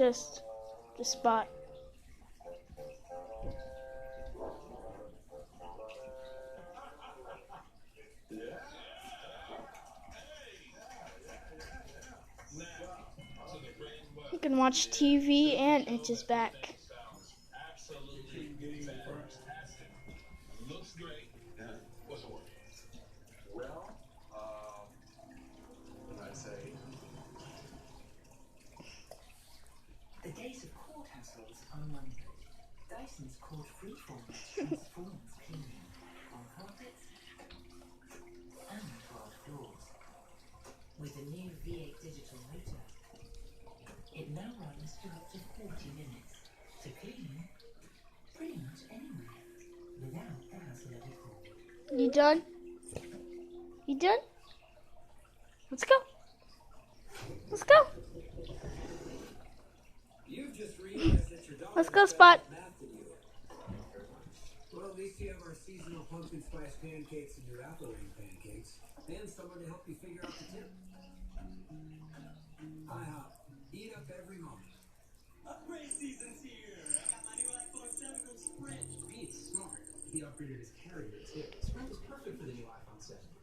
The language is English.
just the spot. You can watch TV and Itch is back. Looks great. What's the word? Well, I'd say the days of court hassles are numbered. Dyson's Court Freeform transforms cleaning on carpets and 12 floors. With a new V8 digital motor, it now runs for up to 40 minutes to clean pretty much anywhere without the hassle of a cord. You done? You done? Let's go. Let's go. You've just realized that your dog Let's go, Spot. Well, at least you have our seasonal pumpkin spice pancakes and your apple ring pancakes, and someone to help you figure out the tip. IHOP. Eat up every moment.